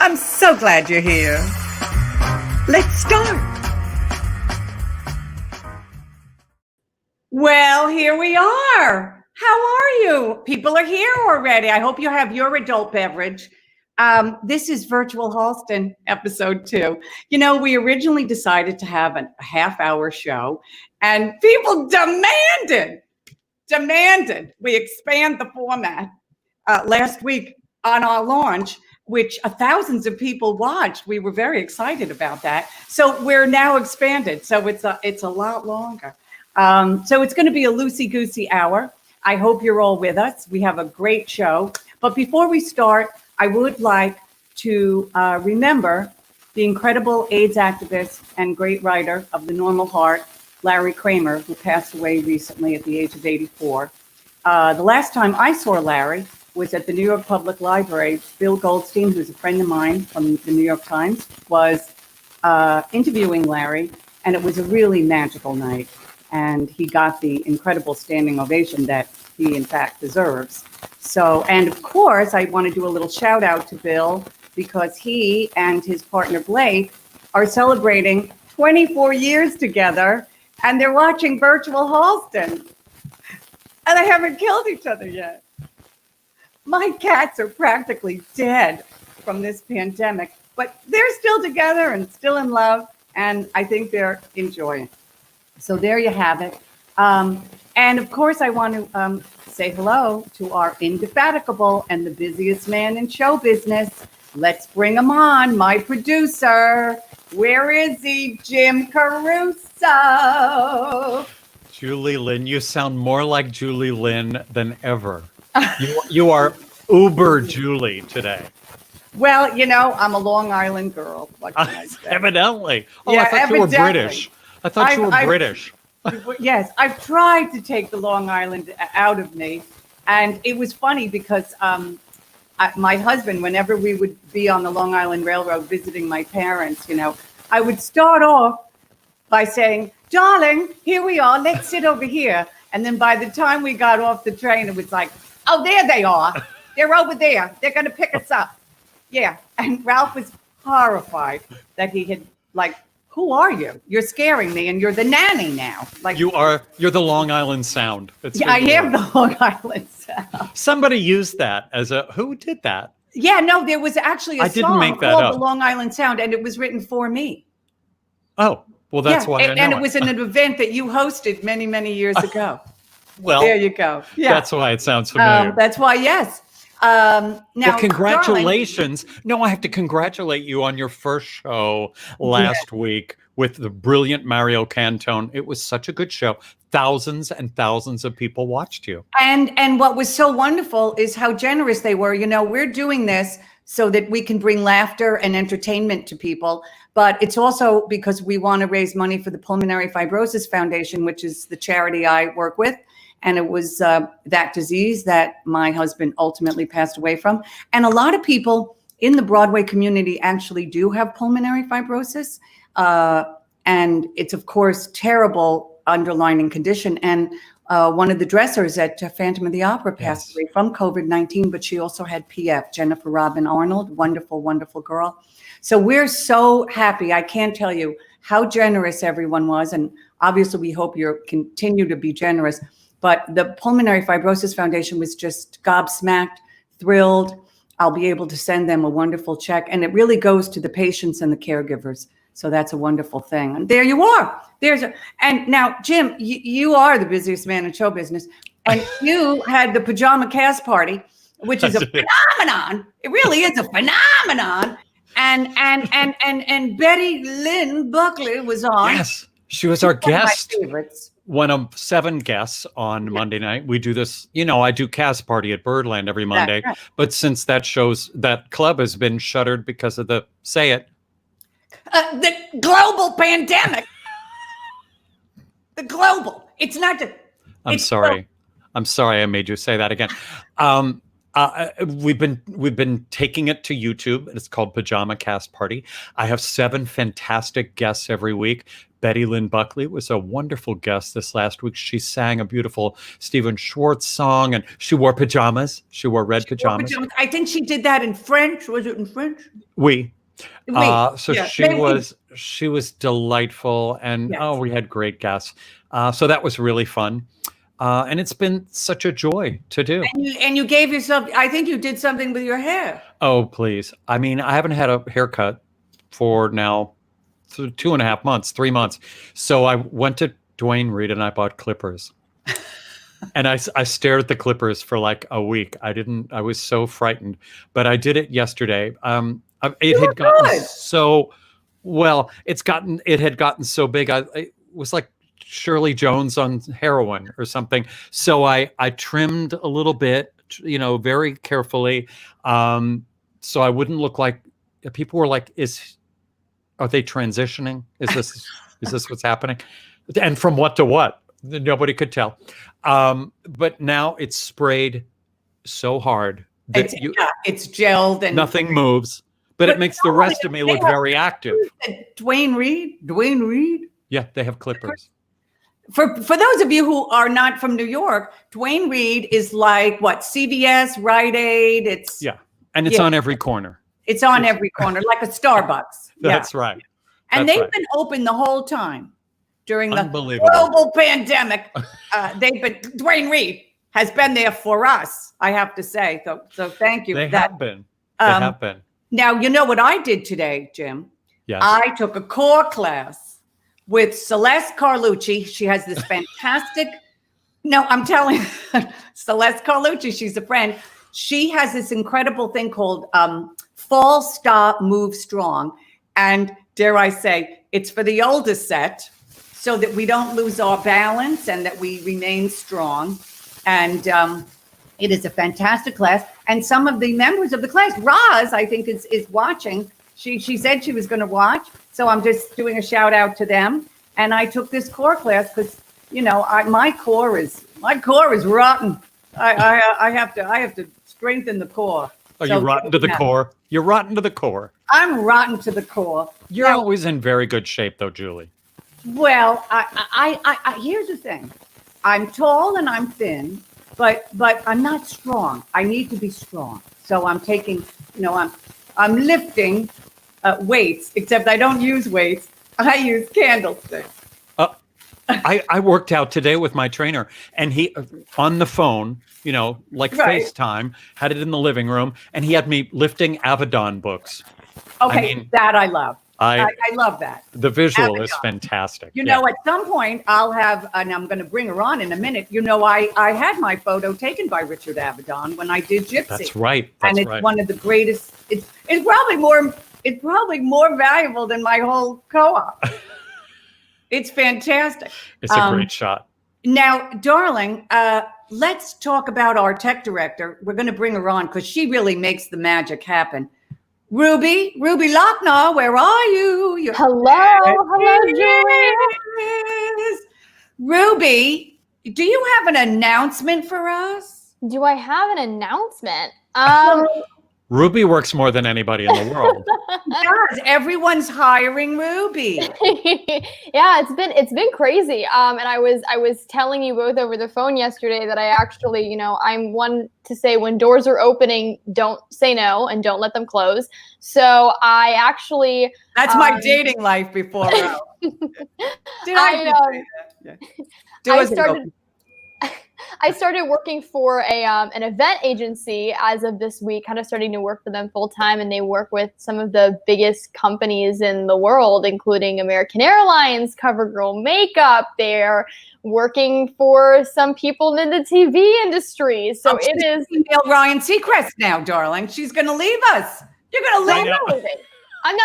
I'm so glad you're here. Let's start. Well, here we are. How are you? People are here already. I hope you have your adult beverage. This is Virtual Halston, episode 2. You know, we originally decided to have a half-hour show, and people demanded we expand the format last week on our launch, which thousands of people watched. We were very excited about that. So we're now expanded. So it's a lot longer. So it's going to be a loosey-goosey hour. I hope you're all with us. We have a great show. But before we start, I would like to remember the incredible AIDS activist and great writer of The Normal Heart, Larry Kramer, who passed away recently at the age of 84. The last time I saw Larry was at the New York Public Library. Bill Goldstein, who's a friend of mine from the New York Times, was interviewing Larry, and it was a really magical night. And he got the incredible standing ovation that he, in fact, deserves. So, and of course, I want to do a little shout out to Bill because he and his partner Blake are celebrating 24 years together, and they're watching Virtual Halston. And they haven't killed each other yet. My cats are practically dead from this pandemic, but they're still together and still in love, and I think they're enjoying. So there you have it. And of course, I want to say hello to our indefatigable and the busiest man in show business. Let's bring him on, my producer. Where is he, Jim Caruso? Julie Lynn, you sound more like Julie Lynn than ever. You are uber Julie today. Well, you know, I'm a Long Island girl. What can I say? Evidently. Oh, Yeah, I thought you were British. I thought you were British. Yes, I've tried to take the Long Island out of me. And it was funny because my husband, whenever we would be on the Long Island Railroad visiting my parents, you know, I would start off by saying, darling, here we are. Let's sit over here. And then by the time we got off the train, it was like, oh, there they are. They're over there. They're going to pick us up. Yeah. And Ralph was horrified that he had, like, who are you? You're scaring me, and you're the nanny now. Like you're the Long Island Sound. Yeah, I am the Long Island Sound. Somebody used that as who did that? Yeah, no, there was actually a song called The Long Island Sound, and it was written for me. Oh, well, that's why I know and it was an event that you hosted many, many years ago. Well, there you go. Yeah, that's why it sounds familiar. That's why, yes. Now, well, congratulations. Darling, no, I have to congratulate you on your first show last week with the brilliant Mario Cantone. It was such a good show. Thousands and thousands of people watched you. And what was so wonderful is how generous they were. You know, we're doing this so that we can bring laughter and entertainment to people. But it's also because we want to raise money for the Pulmonary Fibrosis Foundation, which is the charity I work with. And it was that disease that my husband ultimately passed away from. And a lot of people in the Broadway community actually do have pulmonary fibrosis. And it's, of course, terrible underlying condition. And one of the dressers at Phantom of the Opera passed away from COVID-19, but she also had PF, Jennifer Robin Arnold, wonderful, wonderful girl. So we're so happy. I can't tell you how generous everyone was. And obviously, we hope you continue to be generous. But the Pulmonary Fibrosis Foundation was just gobsmacked, thrilled. I'll be able to send them a wonderful check. And it really goes to the patients and the caregivers. So that's a wonderful thing. And there you are. And now, Jim, you are the busiest man in show business. And you had the pajama cast party, which is a phenomenon. It really is a phenomenon. And Betty Lynn Buckley was on. Yes, she was our guest. One of my favorites. One of 7 guests on Monday night. We do this, you know, I do cast party at Birdland every Monday. Right. But since that club has been shuttered because of the global pandemic. The global. It's not just. I'm sorry. I'm sorry I made you say that again. We've been taking it to YouTube. It's called Pajama Cast Party. I have 7 fantastic guests every week. Betty Lynn Buckley was a wonderful guest this last week. She sang a beautiful Stephen Schwartz song, and she wore pajamas. She wore red pajamas. I think she did that in French. Was it in French? Oui. So yeah. she was delightful, and Yes. we had great guests. So that was really fun. And it's been such a joy to do. And you gave yourself, I think you did something with your hair. Oh, please. I mean, I haven't had a haircut for now 2.5 months, 3 months. So I went to Dwayne Reed and I bought clippers. And I stared at the clippers for like a week. I was so frightened, but I did it yesterday. It had gotten so, well, it had gotten so big. It was like Shirley Jones on heroin or something. So I trimmed a little bit, very carefully. So I wouldn't look like, people were like, are they transitioning? Is this what's happening? And from what to what? Nobody could tell. But now it's sprayed so hard that it's gelled and nothing moves, but it makes the rest of me look very active. Dwayne Reed. Yeah, they have clippers. For those of you who are not from New York, Dwayne Reed is like what, CVS, Rite Aid. And it's on every corner. It's on every corner, like a Starbucks. That's right. And they've been open the whole time during the global pandemic. Dwayne Reed has been there for us, I have to say. So thank you. They have been. They have been. Now, you know what I did today, Jim? Yes. I took a core class with Celeste Carlucci. She has this fantastic, I'm telling you, Celeste Carlucci, she's a friend. She has this incredible thing called Fall, Stop, Move, Strong. And dare I say, it's for the older set so that we don't lose our balance and that we remain strong. And it is a fantastic class. And some of the members of the class, Roz, I think is watching. She said she was going to watch. So I'm just doing a shout out to them. And I took this core class because, my core is rotten. I have to strengthen the core. Are you rotten to the core? You're rotten to the core. I'm rotten to the core. You're always in very good shape, though, Julie. Well, I here's the thing. I'm tall and I'm thin, but I'm not strong. I need to be strong. So I'm taking, I'm lifting weights, except I don't use weights. I use candlesticks. I worked out today with my trainer, and he, on the phone, FaceTime, had it in the living room, and he had me lifting Avedon books. Okay, that I love. I love that. The visual is fantastic. At some point I'll have, and I'm going to bring her on in a minute. I had my photo taken by Richard Avedon when I did Gypsy. That's right. And it's one of the greatest. It's probably more valuable than my whole co-op. It's fantastic. It's a great shot. Now, darling, let's talk about our tech director. We're going to bring her on because she really makes the magic happen. Ruby Lochner, where are you? Hello, Julie. Ruby, do you have an announcement for us? Do I have an announcement? Ruby works more than anybody in the world. Yes, everyone's hiring Ruby. Yeah, it's been crazy. And I was telling you both over the phone yesterday that I actually, I'm one to say when doors are opening, don't say no and don't let them close. So I actually that's my dating life before. I started working for an event agency as of this week, kind of starting to work for them full time. And they work with some of the biggest companies in the world, including American Airlines, CoverGirl Makeup. They're working for some people in the TV industry. So it is Ryan Seacrest now, darling. She's going to leave us. You're going to leave. I'm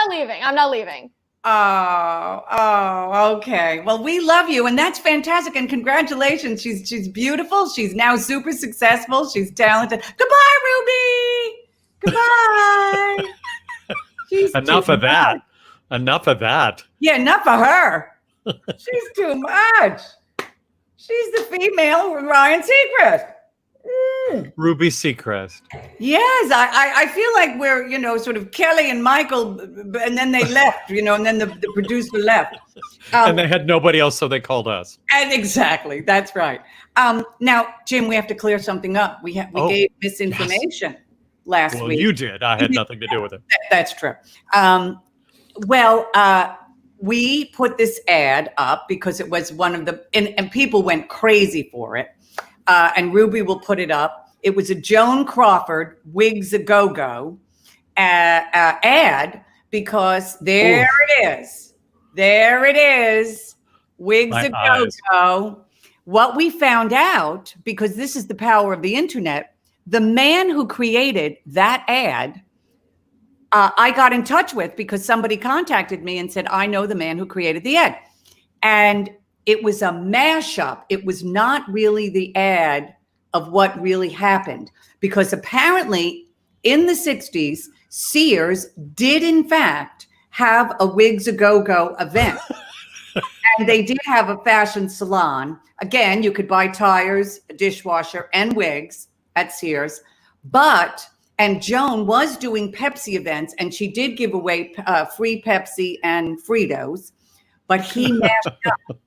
not leaving. Oh, okay. Well, we love you, and that's fantastic. And congratulations. She's beautiful. She's now super successful. She's talented. Goodbye, Ruby. Goodbye. Enough of that. Enough of that. Yeah, enough of her. She's too much. She's the female with Ryan Seacrest. Ruby Seacrest. Yes, I feel like we're, sort of Kelly and Michael, and then they left, and then the producer left. And they had nobody else, so they called us. And exactly, that's right. Now, Jim, we have to clear something up. We gave misinformation last week. Well, you did. I had nothing to do with it. That's true. We put this ad up because it was one of the, and people went crazy for it. And Ruby will put it up. It was a Joan Crawford Wigs a Go-Go ad because there it is. There it is. Wigs a Go-Go. What we found out, because this is the power of the internet, the man who created that ad, I got in touch with because somebody contacted me and said, I know the man who created the ad. And it was a mashup. It was not really the ad of what really happened, because apparently in the 60s, Sears did in fact have a Wigs a Go-Go event. And they did have a fashion salon. Again, you could buy tires, a dishwasher, and wigs at Sears. And Joan was doing Pepsi events, and she did give away free Pepsi and Fritos, but he mashed up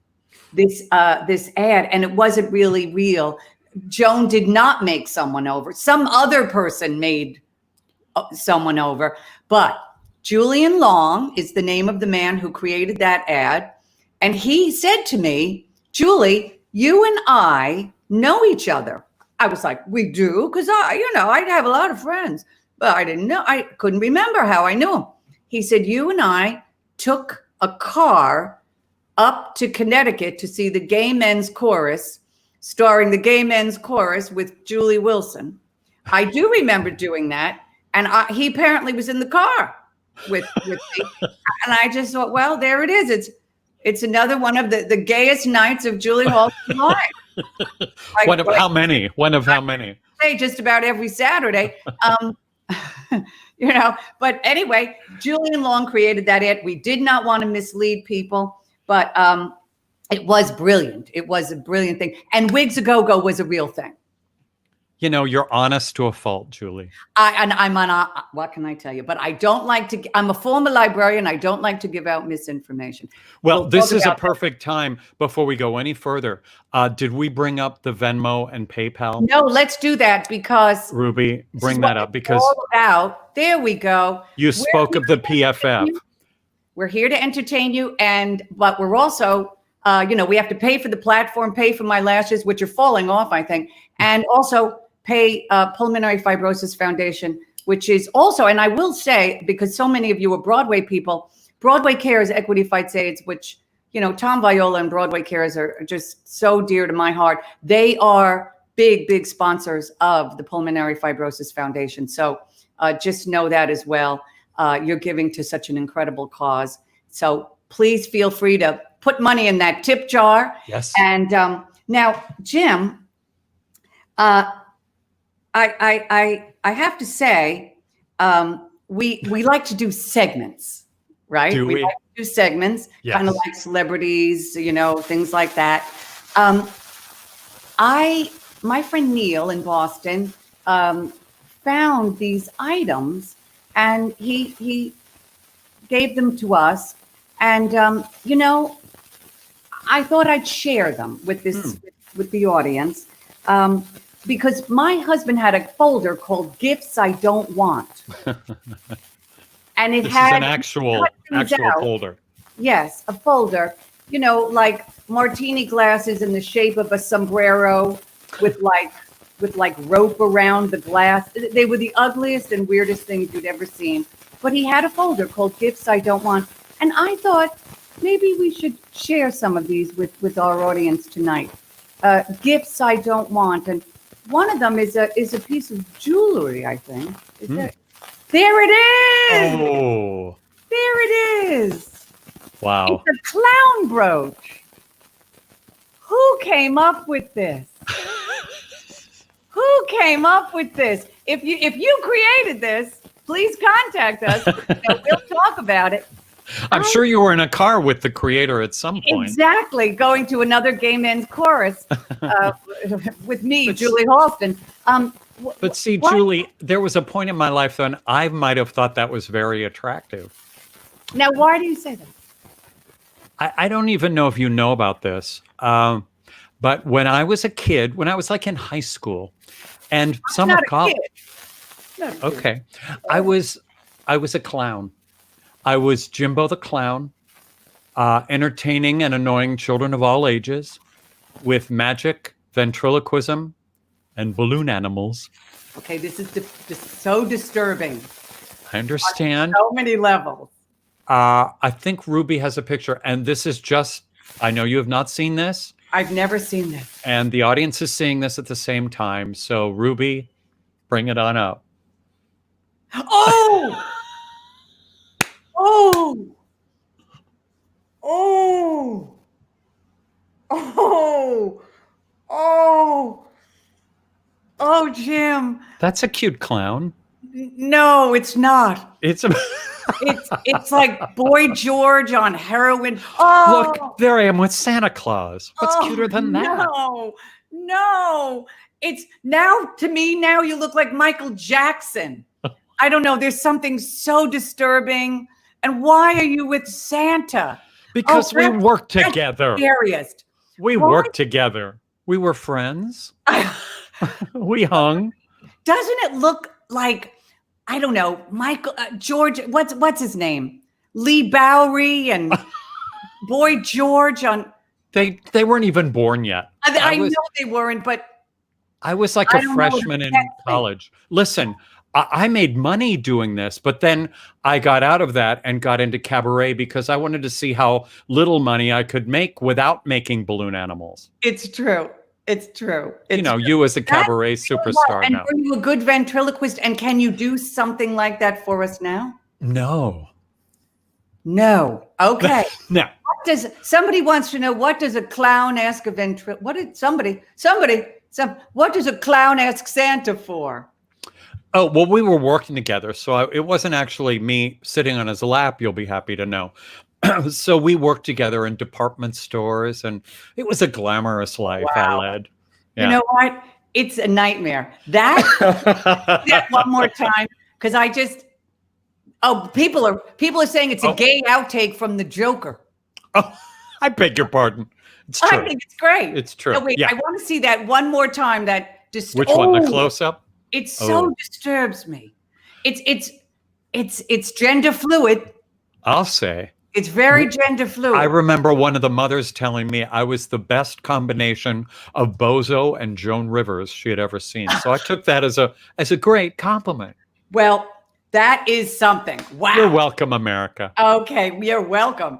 this ad, and it wasn't really real. Joan did not make someone over. Some other person made someone over, but Julian Long is the name of the man who created that ad. And he said to me, Julie, you and I know each other. I was like, we do? Because I have a lot of friends, but I didn't know. I couldn't remember how I knew him. He said, you and I took a car up to Connecticut to see the Gay Men's Chorus, starring the Gay Men's Chorus with Julie Wilson. I do remember doing that. And he apparently was in the car with me. And I just thought, well, there it is. It's another one of the gayest nights of Julie Halston's life. One of how many? Say just about every Saturday. But anyway, Julian Long created that ad. We did not want to mislead people, but it was brilliant. It was a brilliant thing. And Wigs a Go-Go was a real thing. You're honest to a fault, Julie. I'm on, what can I tell you? But I don't like to, I'm a former librarian. I don't like to give out misinformation. Well, this is a perfect time before we go any further. Did we bring up the Venmo and PayPal? No, let's do that because. Ruby, bring that up because. All about. There we go. You spoke of the PFF. We're here to entertain you. But we're also, we have to pay for the platform, pay for my lashes, which are falling off, I think. And also, pay Pulmonary Fibrosis Foundation, which is also, and I will say, because so many of you are Broadway people, Broadway Cares Equity Fights AIDS, which, Tom Viola and Broadway Cares are just so dear to my heart. They are big, big sponsors of the Pulmonary Fibrosis Foundation. So just know that as well. You're giving to such an incredible cause. So please feel free to put money in that tip jar. Yes. And now, Jim, I have to say, we like to do segments, right? Do we? Like to do segments, Yes. kind of like celebrities, things like that. My friend Neil in Boston found these items, and he gave them to us, and I thought I'd share them with this with the audience. Because my husband had a folder called Gifts I Don't Want. And it this had is an actual folder. Yes, a folder, like martini glasses in the shape of a sombrero with rope around the glass. They were the ugliest and weirdest things you'd ever seen. But he had a folder called Gifts I Don't Want. And I thought maybe we should share some of these with our audience tonight. Gifts I Don't Want. And one of them is a piece of jewelry, I think. There it is. Oh. There it is. Wow. It's a clown brooch. Who came up with this? Who came up with this? If you created this, please contact us. We'll talk about it. I'm sure you were in a car with the creator at some point. Exactly, going to another gay men's chorus with me, Julie Halston. But see, what? Julie, there was a point in my life when I might have thought that was very attractive. Now, why do you say that? I don't even know if you know about this, but when I was a kid, when I was like in high school, and some of college, okay, I was a clown. I was Jimbo the Clown, entertaining and annoying children of all ages with magic, ventriloquism, and balloon animals. Okay, this is so disturbing. I understand. On so many levels. I think Ruby has a picture, and this is just, I know you have not seen this. I've never seen this. And the audience is seeing this at the same time. So, Ruby, bring it on up. Oh! Oh! Oh! Oh! Oh! Oh, Jim. That's a cute clown. No, it's not. It's a... It's like Boy George on heroin. Oh, Look, there I am with Santa Claus. What's cuter than that? No. It's now, to me, now you look like Michael Jackson. I don't know. There's something so disturbing. And why are you with Santa? Because we worked together. Scariest. We worked together. We were friends. We hung. Doesn't it look like, I don't know, Michael, George, what's his name? Lee Bowery and Boy George on. They weren't even born yet. I know they weren't, but. I was like a freshman in college. Listen, I made money doing this, but then I got out of that and got into cabaret because I wanted to see how little money I could make without making balloon animals. It's true. It's true. You as a cabaret superstar and now. Are you a good ventriloquist? And can you do something like that for us now? No. Okay. No. Somebody wants to know, what does a clown ask a what does a clown ask Santa for? Oh, well, we were working together. So it wasn't actually me sitting on his lap, you'll be happy to know. So we worked together in department stores, and it was a glamorous life I led. Yeah. You know what? It's a nightmare. That one more time, because people are saying it's a gay outtake from the Joker. Oh, I beg your pardon. It's true. I think it's great. It's true. No, wait, I want to see that one more time. Which one? The close-up? It so disturbs me. It's gender fluid. I'll say. It's very gender fluid. I remember one of the mothers telling me I was the best combination of Bozo and Joan Rivers she had ever seen. So I took that as a great compliment. Well, that is something. Wow. You're welcome, America. Okay, you're welcome.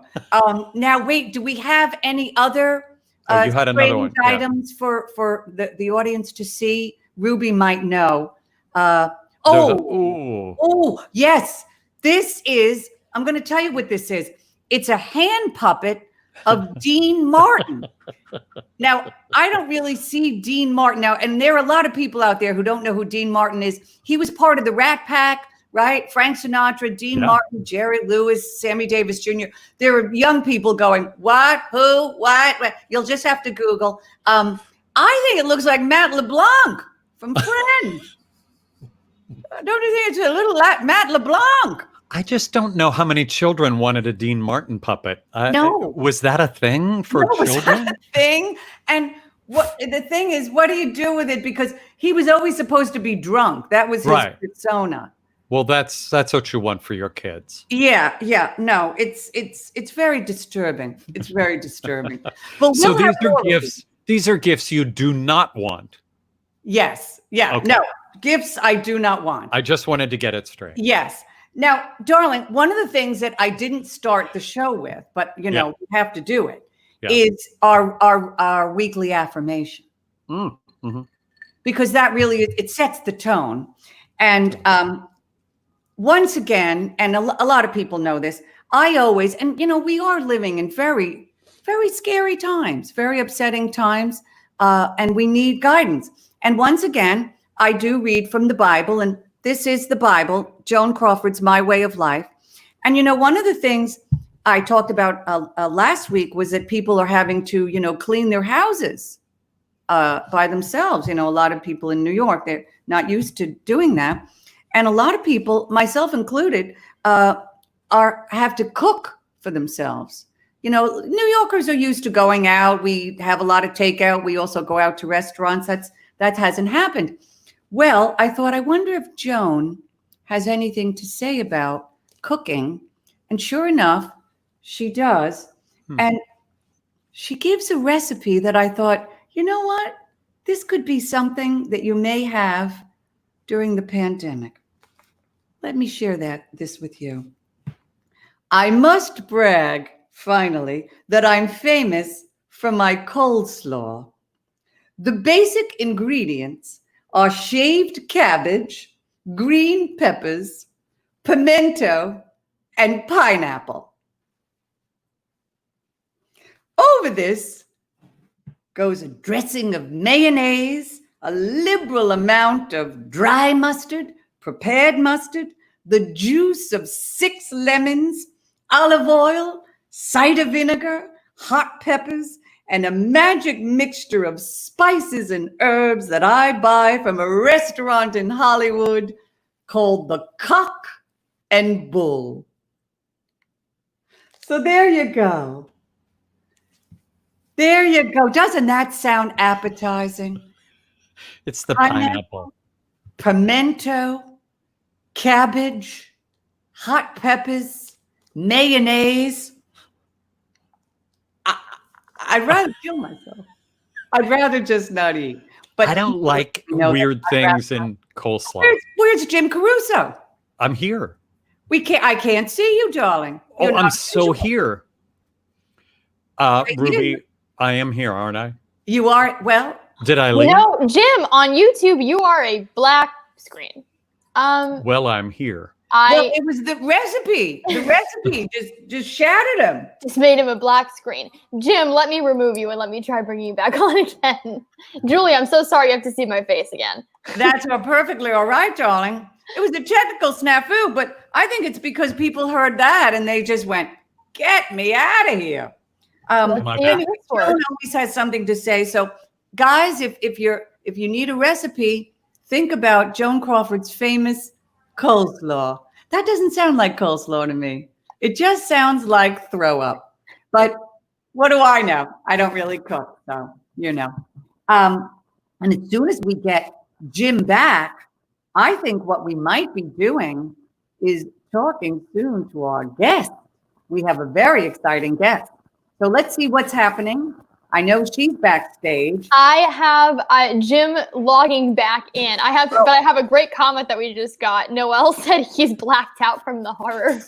Now, wait, do we have any other you had another one. Items for the audience to see? Ruby might know. Yes. This is, I'm going to tell you what this is. It's a hand puppet of Dean Martin. Now, I don't really see Dean Martin now, and there are a lot of people out there who don't know who Dean Martin is. He was part of the Rat Pack, right? Frank Sinatra, Dean Martin, Jerry Lewis, Sammy Davis Jr. There are young people going, what, who, what? You'll just have to Google. I think it looks like Matt LeBlanc from Friends. Don't you think it's a little like Matt LeBlanc? I just don't know how many children wanted a Dean Martin puppet. No. Was that a thing for children? Was that a thing? And the thing is, what do you do with it? Because he was always supposed to be drunk. That was his persona. Well, that's what you want for your kids. Yeah. No, it's very disturbing. It's very disturbing. But so these are gifts. These are gifts you do not want. Yes. Yeah. Okay. No, gifts I do not want. I just wanted to get it straight. Yes. Now, darling, one of the things that I didn't start the show with, but we have to do it, is our weekly affirmation. Mm-hmm. Because that really, it sets the tone. And once again, and a lot of people know this, I always, and we are living in very, very scary times, very upsetting times, and we need guidance. And once again, I do read from the Bible, and this is the Bible, Joan Crawford's My Way of Life. And one of the things I talked about last week was that people are having to, clean their houses by themselves. A lot of people in New York, they're not used to doing that. And a lot of people, myself included, have to cook for themselves. New Yorkers are used to going out. We have a lot of takeout. We also go out to restaurants. That hasn't happened. Well, I thought, I wonder if Joan has anything to say about cooking. And sure enough, she does. And she gives a recipe that I thought, you know what? This could be something that you may have during the pandemic. Let me share this with you. I must brag, finally, that I'm famous for my coleslaw. The basic ingredients are shaved cabbage, green peppers, pimento, and pineapple. Over this goes a dressing of mayonnaise, a liberal amount of dry mustard, prepared mustard, the juice of 6 lemons, olive oil, cider vinegar, hot peppers, and a magic mixture of spices and herbs that I buy from a restaurant in Hollywood called the Cock and Bull. So there you go. There you go. Doesn't that sound appetizing? It's the pineapple. Pimento, cabbage, hot peppers, mayonnaise. I'd rather kill myself. I'd rather just not eat. But I don't like weird things in coleslaw. Where's Jim Caruso? I'm here. I can't see you, darling. Oh, I'm so here. Ruby, I am here, aren't I? You are. Well, did I leave? Jim, on YouTube, you are a black screen. Well, I'm here. It was the recipe. The recipe just shattered him. Just made him a black screen. Jim, let me remove you and let me try bringing you back on again. Julie, I'm so sorry you have to see my face again. That's perfectly all right, darling. It was a technical snafu, but I think it's because people heard that and they just went, "Get me out of here." Joan always has something to say. So, guys, if you need a recipe, think about Joan Crawford's famous coleslaw. That doesn't sound like coleslaw to me. It just sounds like throw up. But what do I know? I don't really cook, so And as soon as we get Jim back, I think what we might be doing is talking soon to our guest. We have a very exciting guest. So let's see what's happening. I know she's backstage. I have Jim logging back in. But I have a great comment that we just got. Noel said he's blacked out from the horror.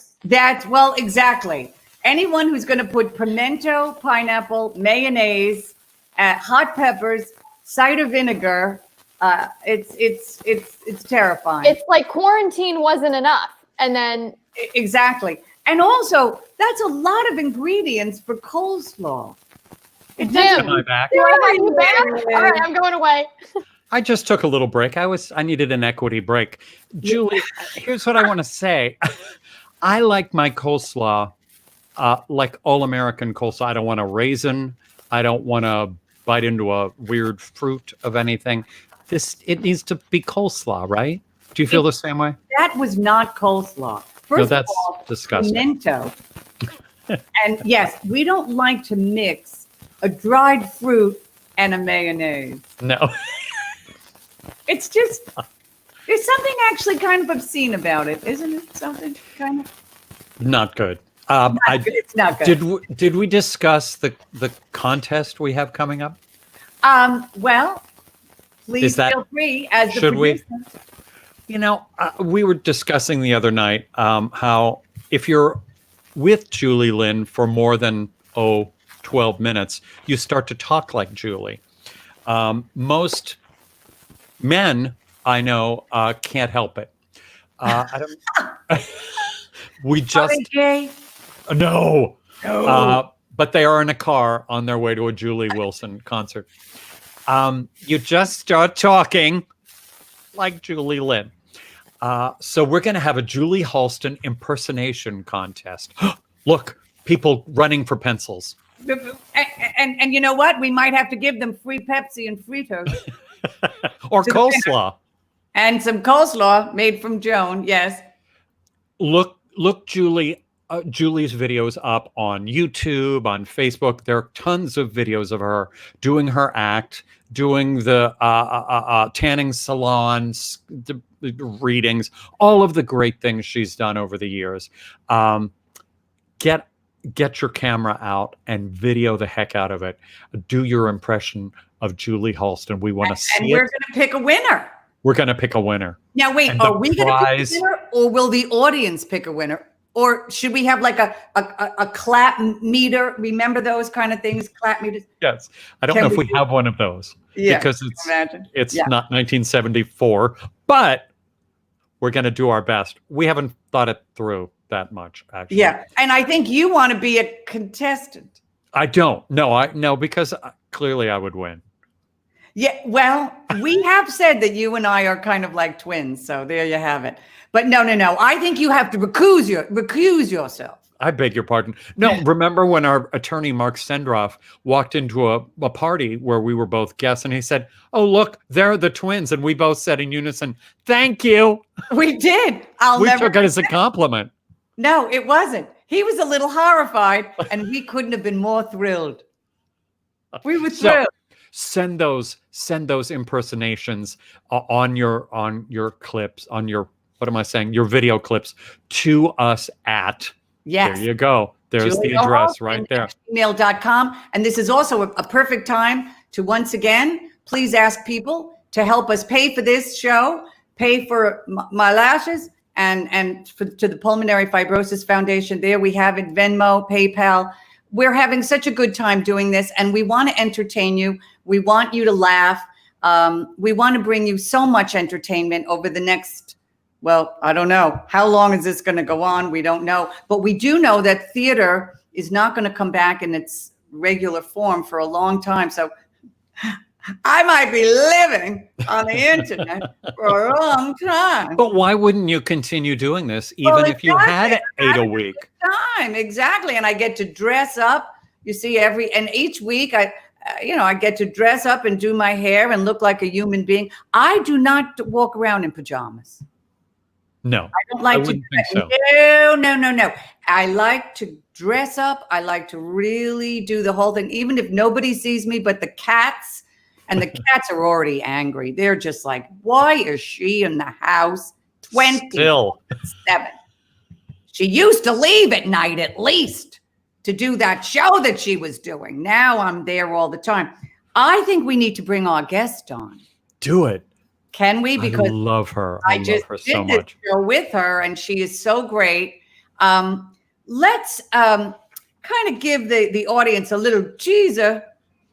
Exactly. Anyone who's going to put pimento, pineapple, mayonnaise, hot peppers, cider vinegar, it's terrifying. It's like quarantine wasn't enough, and then exactly. And also, that's a lot of ingredients for coleslaw. Jim, am I back? Do I have you back? All right, I'm going away. I just took a little break. I needed an equity break. Julie, here's what I want to say. I like my coleslaw like all-American coleslaw. I don't want a raisin. I don't want to bite into a weird fruit of anything. It needs to be coleslaw, right? Do you feel the same way? That was not coleslaw. First that's of all, disgusting. Pimento. And yes, we don't like to mix a dried fruit and a mayonnaise. No. It's just, there's something actually kind of obscene about it, isn't it? Something kind of. Not good. It's not good. Did we discuss the contest we have coming up? Well, please feel free as the producer. We were discussing the other night how if you're with Julie Lynn for more than 12 minutes, you start to talk like Julie. Most men I know can't help it. I don't. We just no. But they are in a car on their way to a Julie Wilson concert. You just start talking like Julie Lynn. So we're going to have a Julie Halston impersonation contest. Look, people running for pencils. And you know what? We might have to give them free Pepsi and Fritos. Or coleslaw. And some coleslaw made from Joan. Yes. Look, Julie. Julie's videos up on YouTube, on Facebook. There are tons of videos of her doing her act, doing the tanning salons, the readings, all of the great things she's done over the years. Get your camera out and video the heck out of it. Do your impression of Julie Halston. We want to see it. And we're going to pick a winner. We're going to pick a winner. Now, wait, And are we going to pick prize- a winner, or will the audience pick a winner? Or should we have like a clap meter? Remember those kind of things, clap meters? Yes. I don't Can know if we we have one of those because it's Yeah. not 1974, but we're going to do our best. We haven't thought it through that much, actually. Yeah, and I think you want to be a contestant. I don't. No, because clearly I would win. Yeah, well, we have said that you and I are kind of like twins, so there you have it. But no. I think you have to recuse yourself. I beg your pardon. No, remember when our attorney, Mark Sendroff, walked into a party where we were both guests and he said, "Oh, look, they're the twins." And we both said in unison, "Thank you." We did. We took it as a compliment. No, it wasn't. He was a little horrified, and we couldn't have been more thrilled. We were thrilled. Send those impersonations on your clips, on your, what am I saying? Your video clips to us at, Yes. there you go. There's the address right there. Gmail.com. And this is also a perfect time to once again, please ask people to help us pay for this show, pay for my lashes, and to the Pulmonary Fibrosis Foundation. There we have it, Venmo, PayPal. We're having such a good time doing this, and we want to entertain you. We want you to laugh. We want to bring you so much entertainment over the next, well, I don't know. How long is this going to go on? We don't know. But we do know that theater is not going to come back in its regular form for a long time. So I might be living on the internet for a long time. But why wouldn't you continue doing this even if you had 8 a week? Time, exactly. And I get to dress up. You see, each week I get to dress up and do my hair and look like a human being. I do not walk around in pajamas. No, I don't like to. Think so. No. I like to dress up. I like to really do the whole thing, even if nobody sees me but the cats. And the cats are already angry. They're just like, why is she in the house 27? Still. She used to leave at night at least to do that show that she was doing. Now I'm there all the time. I think we need to bring our guest on. Do it. Can we? Because I love her. I love just her did so this much. show with her, and she is so great. Let's kind of give the audience a little teaser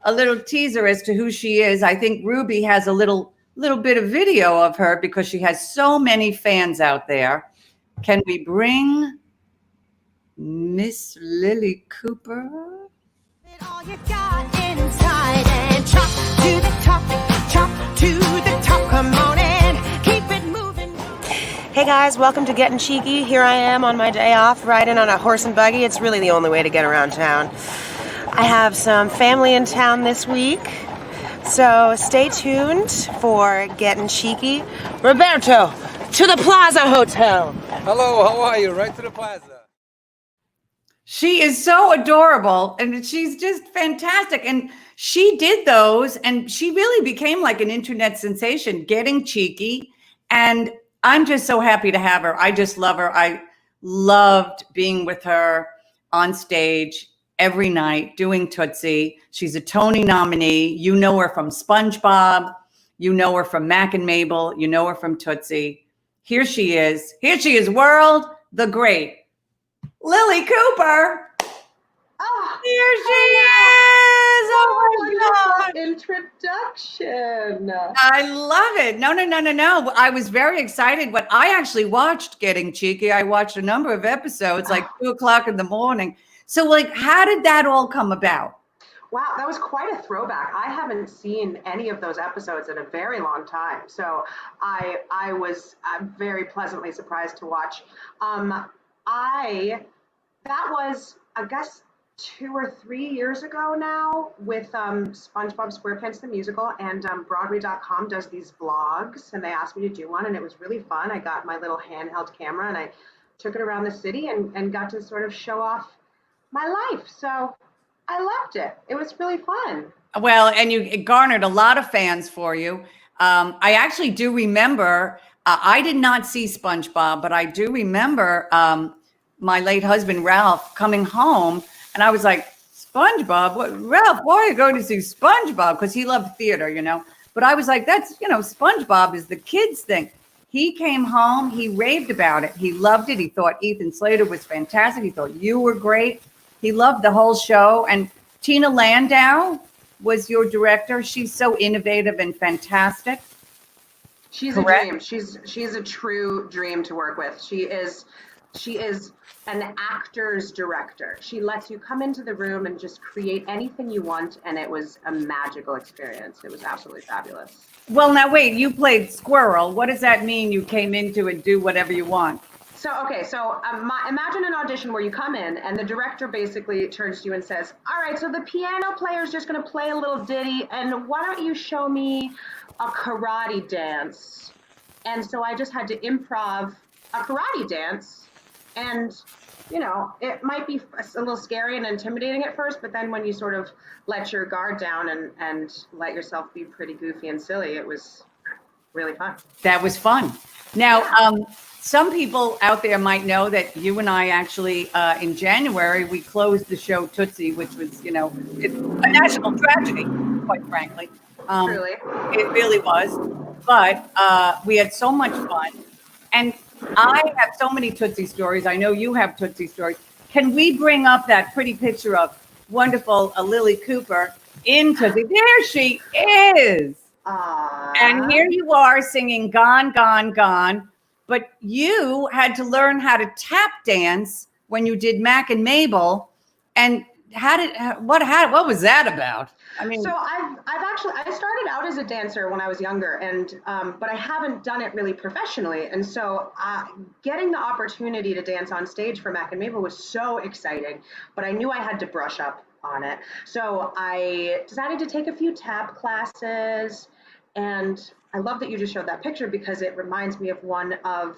as to who she is. I think Ruby has a little bit of video of her because she has so many fans out there. Can we bring Miss Lily Cooper? All you got inside and chop to the top, come on and keep it moving. Hey guys, welcome to Getting Cheeky. Here I am on my day off, riding on a horse and buggy. It's really the only way to get around town. I have some family in town this week, so stay tuned for Getting Cheeky. Roberto, to the Plaza Hotel. Hello, how are you? Right to the plaza. She is so adorable, and she's just fantastic. And she did those, and she really became like an internet sensation, Getting Cheeky. And I'm just so happy to have her. I just love her. I loved being with her on stage every night doing Tootsie. She's a Tony nominee. You know her from SpongeBob. You know her from Mac and Mabel. You know her from Tootsie. Here she is. Here she is, world the great Lily Cooper. Oh, Here she is. Oh my God. Introduction. I love it. No. I was very excited, but I actually watched Getting Cheeky. I watched a number of episodes, like 2:00 in the morning. So, like, how did that all come about? Wow, that was quite a throwback. I haven't seen any of those episodes in a very long time. So I was very pleasantly surprised to watch. That was I guess 2 or 3 years ago now with SpongeBob SquarePants the musical, and Broadway.com does these blogs, and they asked me to do one, and it was really fun. I got my little handheld camera and I took it around the city and got to sort of show off my life. So I loved it. It was really fun. Well, and it garnered a lot of fans for you. I actually do remember, I did not see SpongeBob, but I do remember my late husband, Ralph, coming home, and I was like, SpongeBob? What, Ralph, why are you going to see SpongeBob? Because he loved theater, you know. But I was like, that's, you know, SpongeBob is the kids' thing. He came home, he raved about it. He loved it. He thought Ethan Slater was fantastic. He thought you were great. He loved the whole show. And Tina Landau was your director. She's so innovative and fantastic. She's Correct? a dream. She's a true dream to work with. She is an actor's director. She lets you come into the room and just create anything you want, and it was a magical experience. It was absolutely fabulous. Well, now wait, you played Squirrel. What does that mean? You came into it, do whatever you want. So imagine an audition where you come in and the director basically turns to you and says, all right, so the piano player is just going to play a little ditty, and why don't you show me a karate dance? And so I just had to improv a karate dance, and you know, it might be a little scary and intimidating at first, but then when you sort of let your guard down and let yourself be pretty goofy and silly, it was really fun. That was fun. Now, some people out there might know that you and I actually, in January, we closed the show Tootsie, which was, you know, a national tragedy, quite frankly. Truly. It really was. But we had so much fun. And I have so many Tootsie stories. I know you have Tootsie stories. Can we bring up that pretty picture of wonderful Lily Cooper in Tootsie? There she is. And here you are singing Gone, Gone, Gone. But you had to learn how to tap dance when you did Mac and Mabel. And what was that about? I mean, so I started out as a dancer when I was younger, and but I haven't done it really professionally. And so getting the opportunity to dance on stage for Mac and Mabel was so exciting, but I knew I had to brush up on it. So I decided to take a few tap classes, and I love that you just showed that picture because it reminds me of one of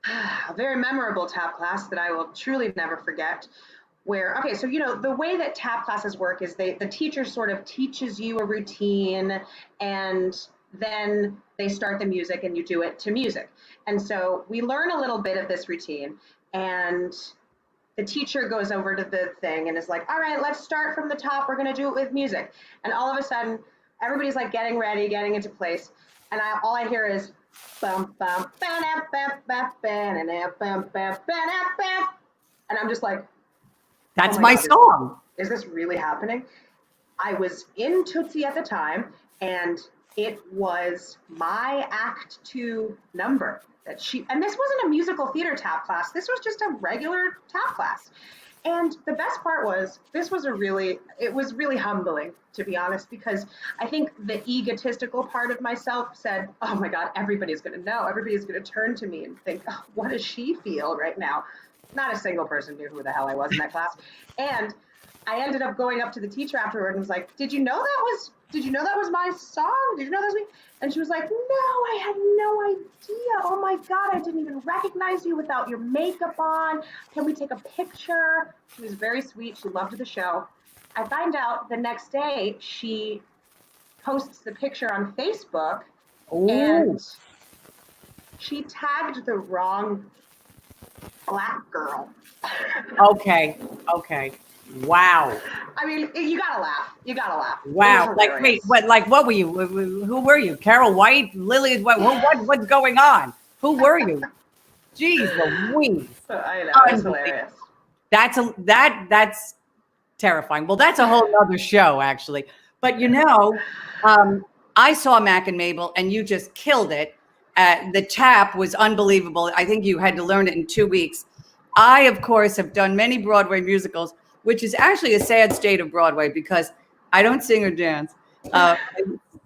a very memorable tap class that I will truly never forget. Okay, so you know, the way that tap classes work is the teacher sort of teaches you a routine, and then they start the music and you do it to music. And so we learn a little bit of this routine, and the teacher goes over to the thing and is like, all right, let's start from the top. We're going to do it with music. And all of a sudden, everybody's like getting ready, getting into place. And all I hear is bum, bum, ba-da, bum, bum, ba-da, bum, bum, ba-da, bum. And I'm just like, that's oh my God, song. Is this really happening? I was in Tootsie at the time, and it was my act 2 number and this wasn't a musical theater tap class. This was just a regular tap class. And the best part was, it was really humbling, to be honest, because I think the egotistical part of myself said, oh my God, everybody's going to know. Everybody's going to turn to me and think, oh, what does she feel right now? Not a single person knew who the hell I was in that class. And I ended up going up to the teacher afterward and was like, did you know that was my song? Did you know that was me? And she was like, no, I had no idea. Oh my God, I didn't even recognize you without your makeup on. Can we take a picture? She was very sweet. She loved the show. I find out the next day she posts the picture on Facebook. Ooh. And she tagged the wrong Black girl. Okay. Wow. I mean, you gotta laugh. Wow. Like, wait, what were you? Who were you? Carol White? Lily? What's going on? Who were you? Jeez Louise. I know, it's hilarious. That's terrifying. Well, that's a whole other show, actually. But I saw Mac and Mabel, and you just killed it. The tap was unbelievable. I think you had to learn it in 2 weeks. I, of course, have done many Broadway musicals, which is actually a sad state of Broadway because I don't sing or dance. I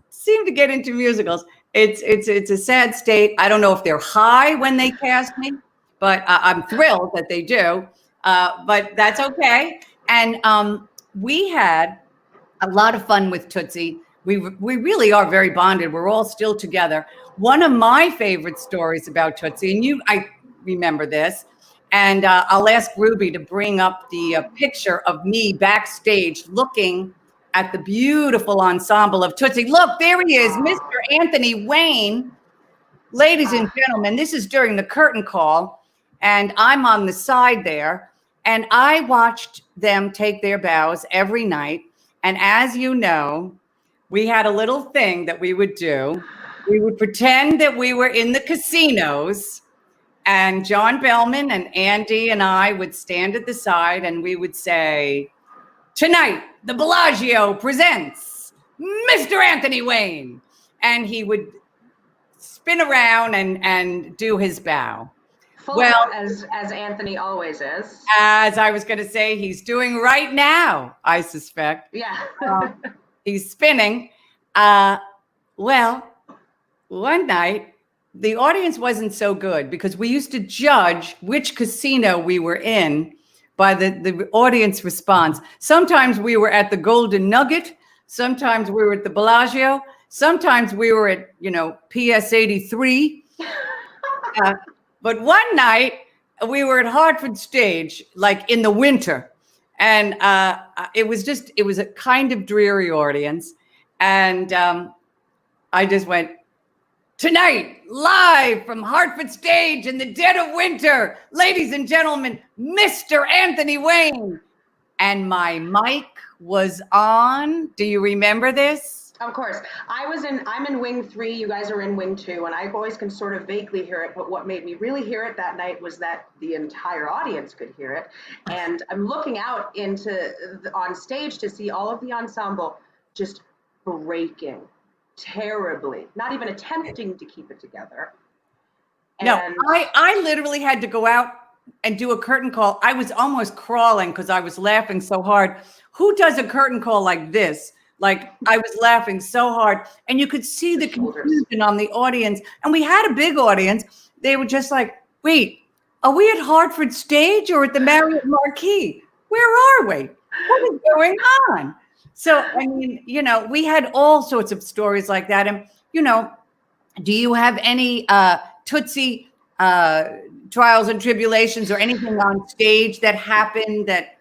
seem to get into musicals. It's a sad state. I don't know if they're high when they cast me, but I'm thrilled that they do. but that's okay. And we had a lot of fun with Tootsie. We really are very bonded. We're all still together. One of my favorite stories about Tootsie, and I remember this, and I'll ask Ruby to bring up the picture of me backstage looking at the beautiful ensemble of Tootsie. Look, there he is, Mr. Anthony Wayne. Ladies and gentlemen, this is during the curtain call, and I'm on the side there, and I watched them take their bows every night. And as you know, we had a little thing that we would do. We would pretend that we were in the casinos, and John Bellman and Andy and I would stand at the side and we would say, "Tonight, the Bellagio presents Mr. Anthony Wayne." And he would spin around and do his bow. As Anthony always is. As I was going to say, he's doing right now, I suspect. Yeah. He's spinning. Well, one night, the audience wasn't so good because we used to judge which casino we were in by the audience response. Sometimes we were at the Golden Nugget. Sometimes we were at the Bellagio. Sometimes we were at, PS 83. But one night we were at Hartford Stage, like in the winter. And it was a kind of dreary audience. And I just went, "Tonight, live from Hartford Stage in the dead of winter, ladies and gentlemen, Mr. Anthony Wayne." And my mic was on. Do you remember this? Of course. I'm in wing 3, you guys are in wing 2, and I always can sort of vaguely hear it, but what made me really hear it that night was that the entire audience could hear it. And I'm looking out on stage to see all of the ensemble just breaking terribly, not even attempting to keep it together. No, I literally had to go out and do a curtain call. I was almost crawling because I was laughing so hard. Who does a curtain call like this? Like, I was laughing so hard, and you could see the confusion on the audience. And we had a big audience. They were just like, "Wait, are we at Hartford Stage or at the Marriott Marquis? Where are we? What is going on?" So, I mean, we had all sorts of stories like that. And, do you have any Tootsie trials and tribulations or anything on stage that happened that?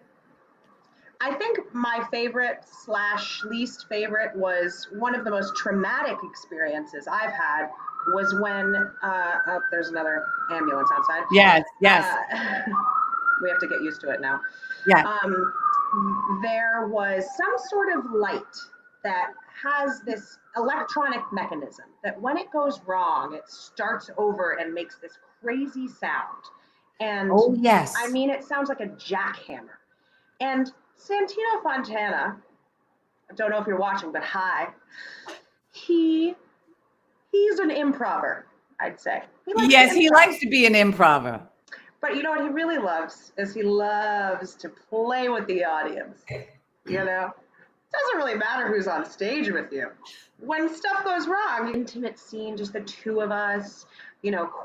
I think my favorite / least favorite was one of the most traumatic experiences I've had was when, there's another ambulance outside. Yes. We have to get used to it now. Yeah. There was some sort of light that has this electronic mechanism that when it goes wrong, it starts over and makes this crazy sound. And oh, yes. I mean, it sounds like a jackhammer. And Santino Fontana, I don't know if you're watching, but hi. He's an improver, I'd say. He likes to be an improver. But you know what he really loves is he loves to play with the audience. It doesn't really matter who's on stage with you. When stuff goes wrong, intimate scene, just the two of us,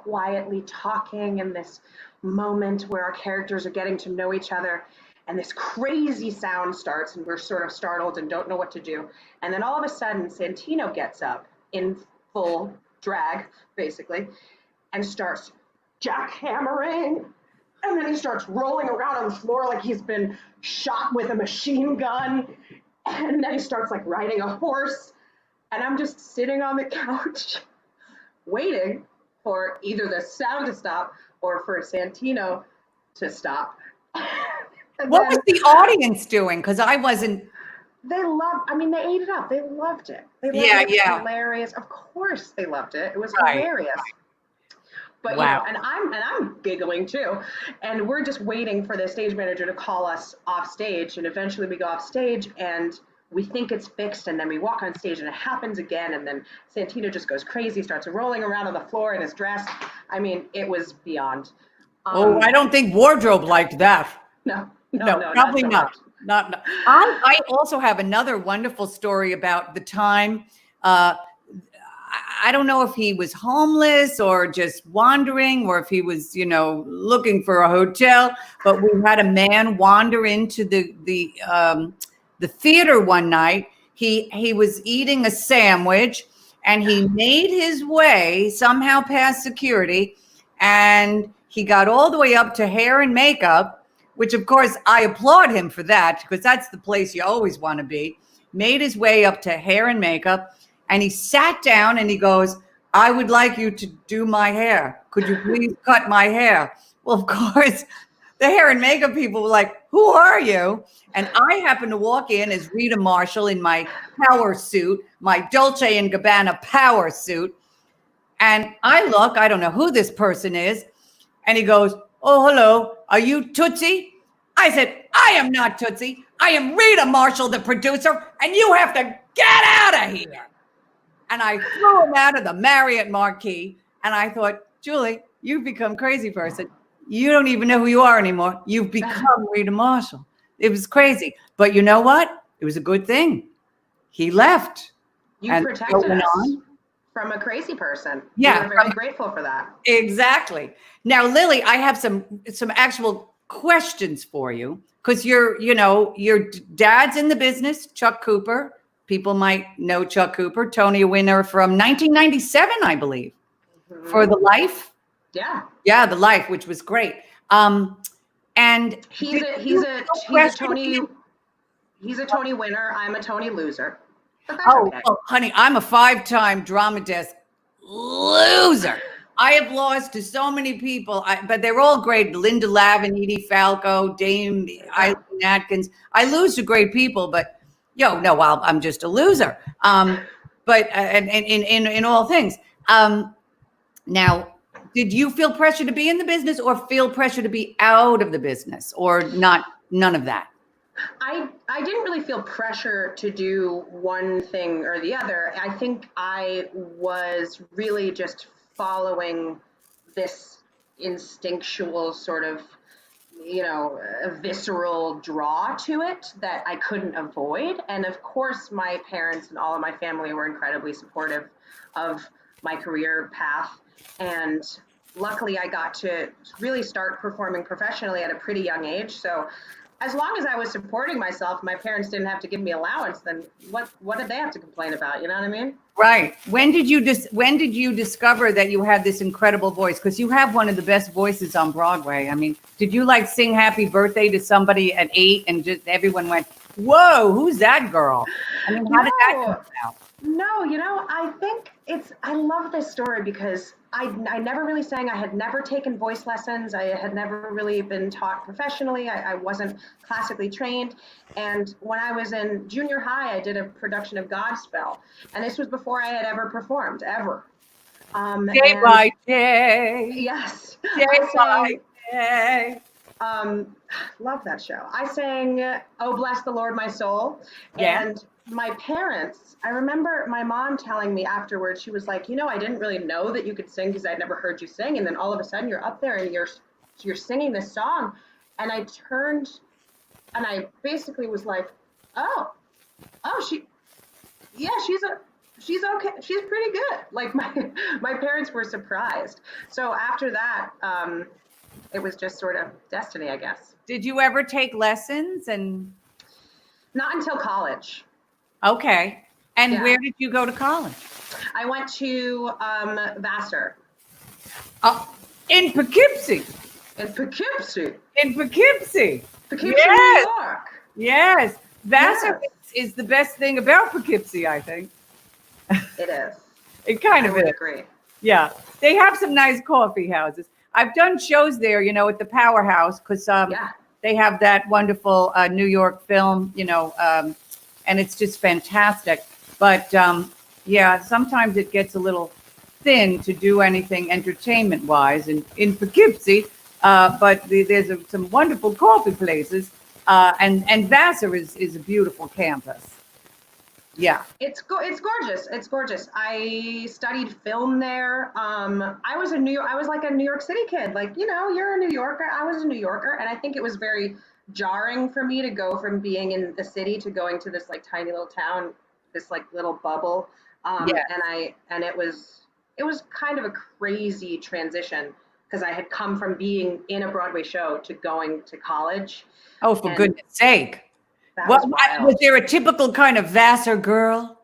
quietly talking in this moment where our characters are getting to know each other. And this crazy sound starts, and we're sort of startled and don't know what to do. And then all of a sudden, Santino gets up in full drag, basically, and starts jackhammering. And then he starts rolling around on the floor like he's been shot with a machine gun. And then he starts like riding a horse. And I'm just sitting on the couch waiting for either the sound to stop or for Santino to stop. What was the audience doing? Because I wasn't. They ate it up. They loved it. They loved it. It was hilarious. Of course they loved it. It was hilarious. But wow. And I'm giggling too. And we're just waiting for the stage manager to call us off stage. And eventually we go off stage and we think it's fixed, and then we walk on stage and it happens again, and then Santino just goes crazy, starts rolling around on the floor in his dress. I mean, it was beyond. I don't think wardrobe liked that. No, probably not. Not. I also have another wonderful story about the time. I don't know if he was homeless or just wandering, or if he was, looking for a hotel. But we had a man wander into the theater one night. He was eating a sandwich, and he made his way somehow past security, and he got all the way up to hair and makeup, which of course I applaud him for that, because that's the place you always want to be. Made his way up to hair and makeup, and he sat down and he goes, "I would like you to do my hair. Could you please cut my hair?" Well, of course, the hair and makeup people were like, "Who are you?" And I happened to walk in as Rita Marshall in my power suit, my Dolce & Gabbana power suit. And I don't know who this person is. And he goes, "Oh, hello. Are you Tootsie?" I said, "I am not Tootsie. I am Rita Marshall, the producer, and you have to get out of here." And I threw him out of the Marriott Marquis. And I thought, Julie, you've become crazy person. You don't even know who you are anymore. You've become Rita Marshall. It was crazy. But you know what? It was a good thing. He left. You and protected went us on. from a crazy person. Yeah, We're very grateful for that. Exactly. Now, Lily, I have some actual questions for you, because your dad's in the business, Chuck Cooper. People might know Chuck Cooper, Tony winner from 1997, I believe, for The Life. Yeah. Yeah, The Life, which was great. And He's a Tony winner. I'm a Tony loser. But that's okay. Oh, honey, I'm a 5-time drama desk loser. I have lost to so many people, but they're all great. Linda Lavin, Edie Falco, Dame Eileen Atkins. I lose to great people, but I'm just a loser. But and in all things. Now, did you feel pressure to be in the business, or feel pressure to be out of the business, or not? None of that. I didn't really feel pressure to do one thing or the other. I think I was really just following this instinctual sort of, a visceral draw to it that I couldn't avoid. And of course, my parents and all of my family were incredibly supportive of my career path. And luckily, I got to really start performing professionally at a pretty young age. So as long as I was supporting myself, my parents didn't have to give me allowance, then what did they have to complain about? You know what I mean? Right. When did you discover that you had this incredible voice? Because you have one of the best voices on Broadway. I mean, did you sing Happy Birthday to somebody at 8 and just everyone went, "Whoa, who's that girl?" I mean, how did that come about? No, I think I love this story because I never really sang. I had never taken voice lessons. I had never really been taught professionally. I wasn't classically trained. And when I was in junior high, I did a production of Godspell. And this was before I had ever performed, ever. Day by day. Yes. Day by day. Love that show. I sang "Oh Bless the Lord My Soul." Yeah. And my parents, I remember my mom telling me afterwards, she was like, I didn't really know that you could sing because I'd never heard you sing. And then all of a sudden you're up there and you're singing this song. And I turned and I basically was like, oh, she's okay. She's pretty good. Like my parents were surprised. So after that, it was just sort of destiny, I guess. Did you ever take lessons? And not until college. Okay. And Yeah. where did you go to college? I went to Vassar. In Poughkeepsie. In Poughkeepsie. In Poughkeepsie. Poughkeepsie, Yes. New York. Yes. Vassar Yes. is the best thing about Poughkeepsie, I think. It is. It kind I of would is. agree. Yeah. They have some nice coffee houses. I've done shows there, at the Powerhouse, because Yeah. they have that wonderful New York film, and it's just fantastic. But sometimes it gets a little thin to do anything entertainment wise in Poughkeepsie. But there's some wonderful coffee places, and Vassar is a beautiful campus. Yeah. It's gorgeous. It's gorgeous. I studied film there. I was like a New York City kid. Like, you're a New Yorker. I was a New Yorker. And I think it was very jarring for me to go from being in the city to going to this tiny little town, this little bubble. Yes. And it was kind of a crazy transition because I had come from being in a Broadway show to going to college. Oh, for And goodness sake. that What, was was wild. there a typical kind of Vassar girl?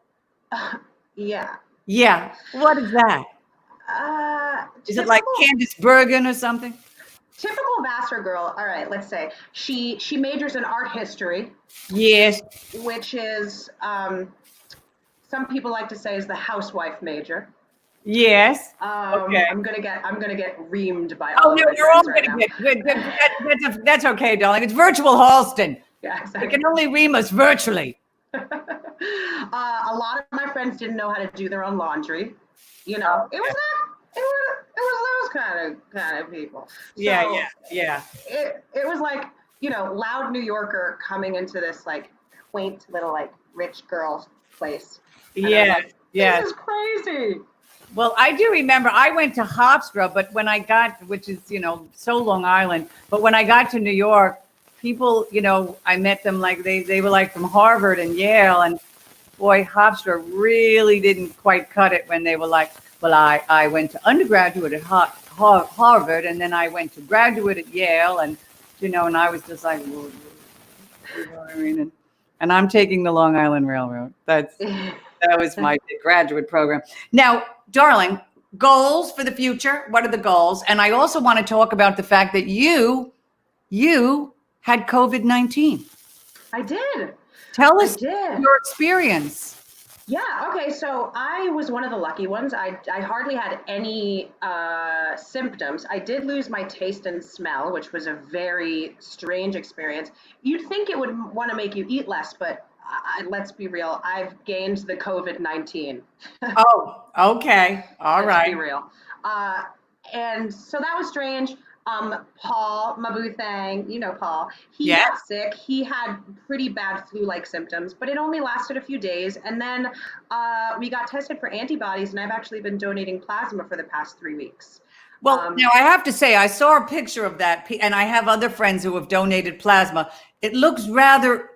Yeah. Yeah. What is that? Is it like Candice Bergen or something? Typical Vassar girl? All right, let's say she majors in art history, Yes. which is some people like to say is the housewife major. Yes. Okay. I'm gonna get reamed by Oh all no, of my you're all friends gonna right get now. good. That's okay, darling. It's virtual Halston. Yeah, You exactly. can only ream us virtually. A lot of my friends didn't know how to do their own laundry. You know, it was those kind of people. Yeah, So yeah. It was like, you know, loud New Yorker coming into this like quaint little like rich girl place. And I was Yeah, like, yeah. This is crazy. Well, I do remember I went to Hofstra, but when I got, which is, you know, so Long Island, but when I got to New York, people, you know, I met them like they were like from Harvard and Yale, and boy, Hofstra really didn't quite cut it when they were like, well, I went to undergraduate at Harvard, and then I went to graduate at Yale, and, you know, and I was just like, well, you know what I mean? And I'm taking the Long Island Railroad. That was my graduate program. Now, darling, goals for the future. What are the goals? And I also want to talk about the fact that you had COVID-19. I did. Tell us I did. your experience. Yeah, okay, so I was one of the lucky ones. I hardly had any symptoms. I did lose my taste and smell, which was a very strange experience. You'd think it would want to make you eat less, but let's be real, I've gained the COVID-19. Oh, okay. All Let's be right. real. And so that was strange. Paul Mabuthang, you know Paul, he Yeah. got sick. He had pretty bad flu-like symptoms, but it only lasted a few days. And then we got tested for antibodies, and I've actually been donating plasma for the past 3 weeks. Well, now I have to say, I saw a picture of that, and I have other friends who have donated plasma. It looks rather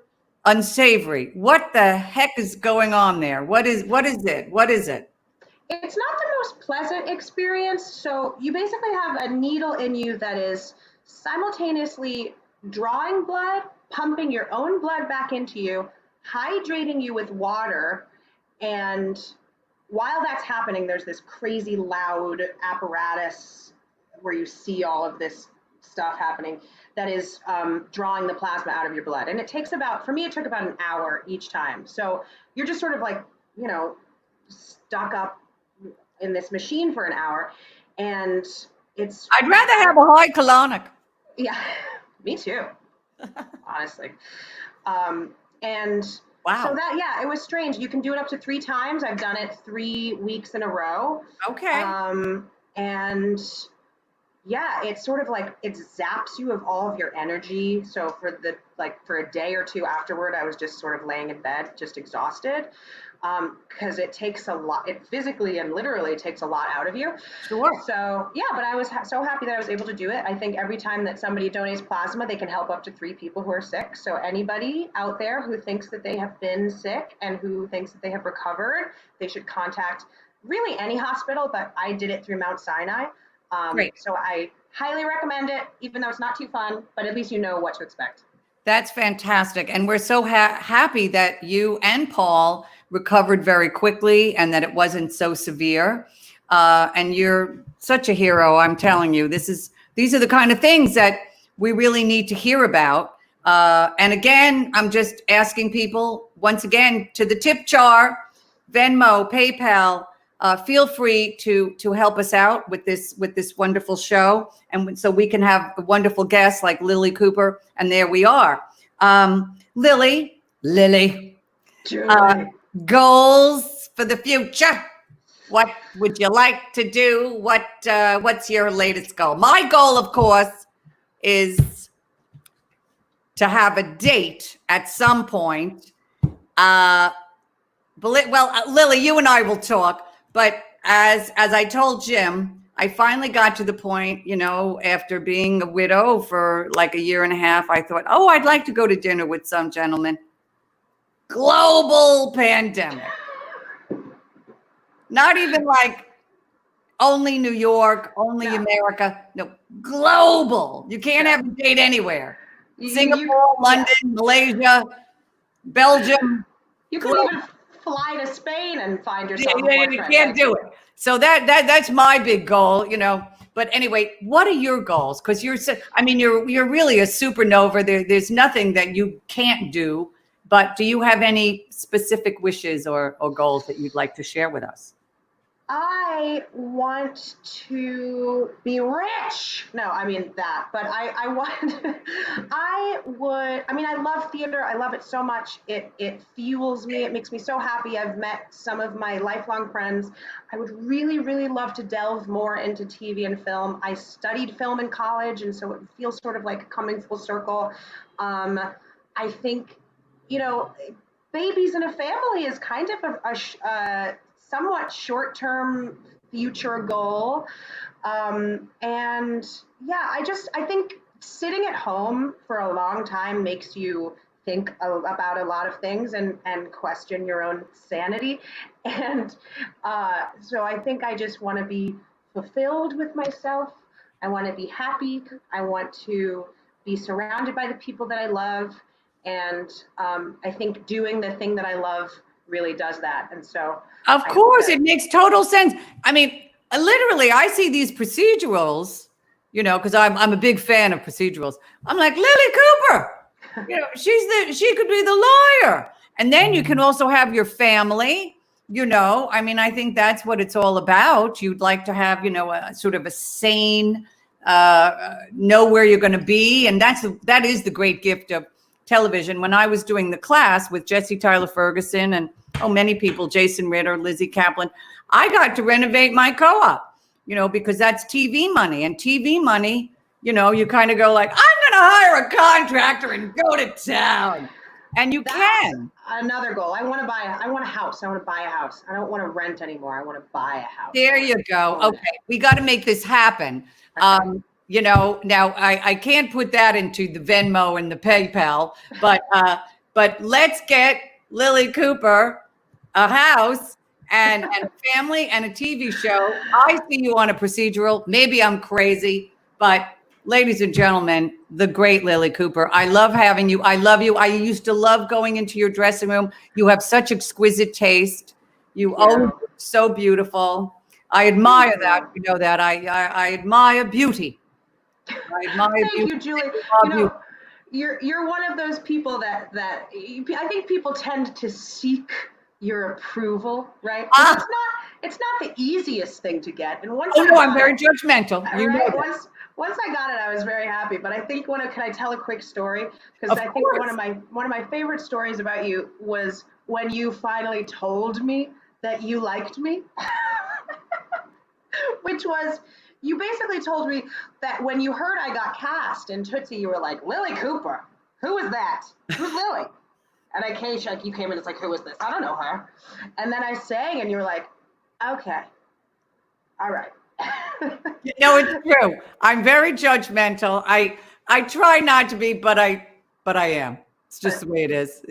unsavory. What the heck is going on there? What is it? What is it? It's not the most pleasant experience. So you basically have a needle in you that is simultaneously drawing blood, pumping your own blood back into you, hydrating you with water. And while that's happening, there's this crazy loud apparatus where you see all of this stuff happening that is drawing the plasma out of your blood. And it takes for me, it took about an hour each time. So you're just sort of like, you know, stuck up in this machine for an hour, and I'd rather have a high colonic. Yeah, me too, honestly. And Wow. so it was strange. You can do it up to 3 times. I've done it 3 weeks in a row. Okay. And yeah, it's sort of like it zaps you of all of your energy. So for a day or two afterward, I was just sort of laying in bed, just exhausted. Because it takes a lot, it physically and literally takes a lot out of you. Sure. So yeah, but I was so happy that I was able to do it. I think every time that somebody donates plasma, they can help up to 3 people who are sick. So anybody out there who thinks that they have been sick and who thinks that they have recovered, they should contact really any hospital, but I did it through Mount Sinai. Great. So I highly recommend it, even though it's not too fun, but at least you know what to expect. That's fantastic. And we're so happy that you and Paul recovered very quickly and that it wasn't so severe. And you're such a hero. I'm telling you, these are the kind of things that we really need to hear about. And again, I'm just asking people once again to the tip jar, Venmo, PayPal, feel free to help us out with this wonderful show. And so we can have wonderful guests like Lily Cooper. And there we are. Lily, goals for the future. What would you like to do? What's your latest goal? My goal, of course, is to have a date at some point. Lily, you and I will talk. But as I told Jim, I finally got to the point, you know, after being a widow for like a year and a half, I thought, oh, I'd like to go to dinner with some gentleman. Global pandemic. Not even like only New York, only America. No, global. You can't have a date anywhere. Singapore, London, Malaysia, Belgium. You could even fly to Spain and find yourself. You can't do it. So that's my big goal, you know. But anyway, what are your goals? Because you're really a supernova. There's nothing that you can't do. But do you have any specific wishes or goals that you'd like to share with us? I want to be rich. No, I mean that, but I love theater. I love it so much. It fuels me. It makes me so happy. I've met some of my lifelong friends. I would really, really love to delve more into TV and film. I studied film in college, and so it feels sort of like coming full circle. I think, you know, babies in a family is kind of a somewhat short-term future goal. And yeah, I think sitting at home for a long time makes you think about a lot of things and question your own sanity. And so I think I just want to be fulfilled with myself. I want to be happy. I want to be surrounded by the people that I love. And I think doing the thing that I love really does that. And so of course it makes total sense. I mean, literally I see these procedurals, you know, because I'm a big fan of procedurals. I'm like, Lily Cooper, you know, she could be the lawyer. And then you can also have your family, you know. I mean, I think that's what it's all about. You'd like to have, you know, a sort of a sane, know where you're going to be. And that is the great gift of television. When I was doing the class with Jesse Tyler Ferguson and many people, Jason Ritter, Lizzie Kaplan, I got to renovate my co-op, you know, because that's TV money. And TV money, you know, you kind of go like, I'm going to hire a contractor and go to town. And you can. Another goal. I want a house. I want to buy a house. I don't want to rent anymore. I want to buy a house. There you go. Okay. We got to make this happen. You know, now I can't put that into the Venmo and the PayPal, but let's get Lily Cooper a house and a family and a TV show. I see you on a procedural. Maybe I'm crazy, but ladies and gentlemen, the great Lily Cooper. I love having you. I love you. I used to love going into your dressing room. You have such exquisite taste. You always look so beautiful. I admire that. You know that. I admire beauty. Thank you, Julie. You know, you're one of those people that I think people tend to seek your approval, right? It's not the easiest thing to get. And once I'm very judgmental. You know that. Once I got it, I was very happy. But I think can I tell a quick story? Because I think one of my favorite stories about you was when you finally told me that you liked me, which was. You basically told me that when you heard I got cast in Tootsie, you were like, Lily Cooper, who is that? Who's Lily? And you came in, it's like, who is this? I don't know her. And then I sang and you were like, okay, all right. No, it's true. I'm very judgmental. I try not to be, but I am. It's just the way it is.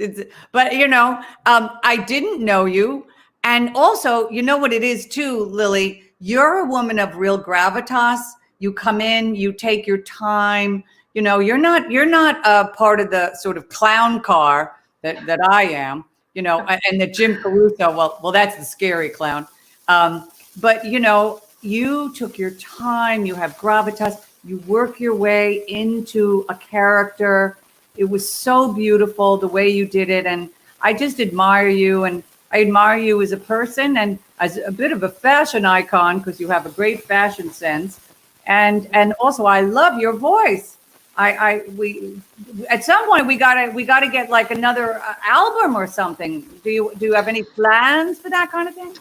But you know, I didn't know you. And also, you know what it is too, Lily? You're a woman of real gravitas. You come in, you take your time. You know, you're not a part of the sort of clown car that I am, you know, and that Jim Caruso, well, that's the scary clown. But, you know, you took your time, you have gravitas, you work your way into a character. It was so beautiful the way you did it. And I just admire you. And I admire you as a person and as a bit of a fashion icon because you have a great fashion sense. And also I love your voice. We at some point we gotta get like another album or something. Do you have any plans for that kind of thing?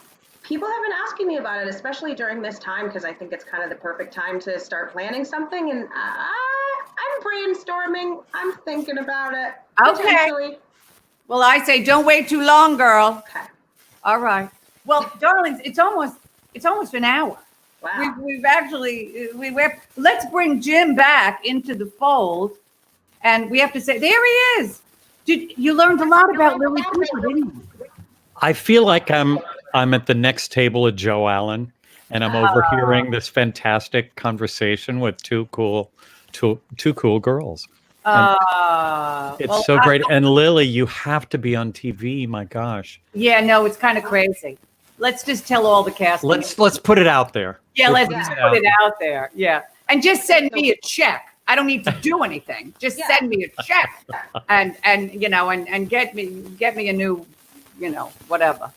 People have been asking me about it, especially during this time, because I think it's kind of the perfect time to start planning something. And I'm brainstorming. I'm thinking about it. Okay. Well, I say don't wait too long, girl. Okay. All right. Well, darlings, it's almost an hour. Wow. Let's bring Jim back into the fold, and we have to say there he is. You learned a lot about Lily Cooper, didn't you? I feel like I'm I'm at the next table of Joe Allen, and I'm overhearing this fantastic conversation with two cool girls. It's well, so great. And Lily, you have to be on TV. My gosh. Yeah, no, it's kind of crazy. Let's just tell all the casting. Let's put it out there. Yeah, We're let's putting just it put out it out there. Yeah. And just send me a check. I don't need to do anything. Just send me a check and you know, and get me a new, you know, whatever.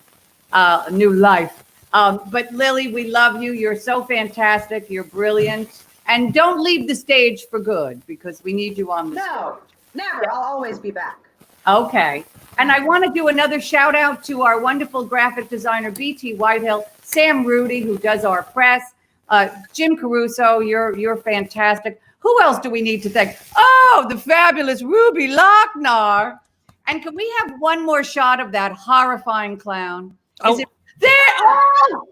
A new life. But Lily, we love you. You're so fantastic. You're brilliant. And don't leave the stage for good because we need you on the No, never. I'll always be back. Okay. And I want to do another shout out to our wonderful graphic designer, BT Whitehill, Sam Rudy, who does our press, Jim Caruso, you're fantastic. Who else do we need to thank? Oh, the fabulous Ruby Lochnar. And can we have one more shot of that horrifying clown? Is it there? Oh!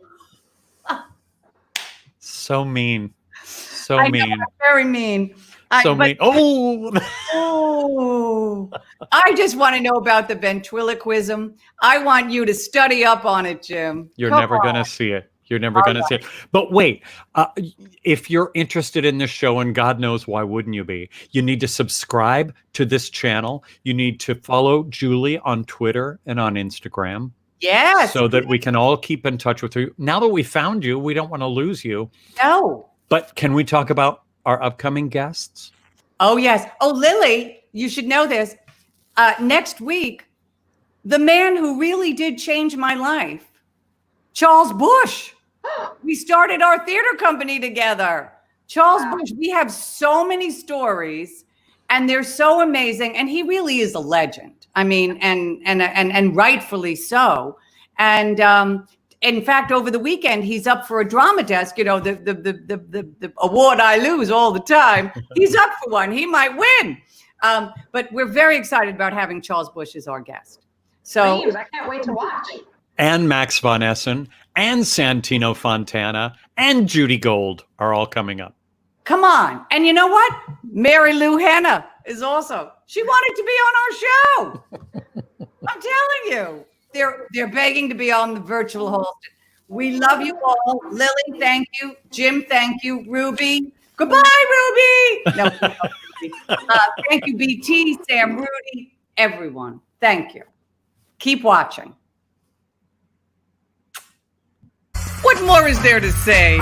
So mean. So I mean. know, very mean. Mean. Oh. Oh, I just want to know about the ventriloquism. I want you to study up on it, Jim. You're Come never on. going to see it. You're never going to see it. But wait, if you're interested in this show, and God knows why wouldn't you be, you need to subscribe to this channel. You need to follow Julie on Twitter and on Instagram. Yes. So that we can all keep in touch with you. Now that we found you, we don't want to lose you. No. But can we talk about our upcoming guests? Oh, yes. Oh, Lily, you should know this. Next week, the man who really did change my life, Charles Bush. We started our theater company together. Charles Bush, we have so many stories and they're so amazing. And he really is a legend. I mean, and rightfully so. And in fact, over the weekend, he's up for a drama desk, you know, the award I lose all the time. He's up for one. He might win. But we're very excited about having Charles Bush as our guest. So Dreams, I can't wait to watch. And Max von Essen and Santino Fontana and Judy Gold are all coming up. come on. And you know what? Mary Lou Hanna is also. She wanted to be on our show. I'm telling you. They're begging to be on the virtual Halston. We love you all. Lily, thank you. Jim, thank you. Ruby. Goodbye, Ruby. No, Ruby. Thank you, BT, Sam, Rudy, everyone. Thank you. Keep watching. What more is there to say?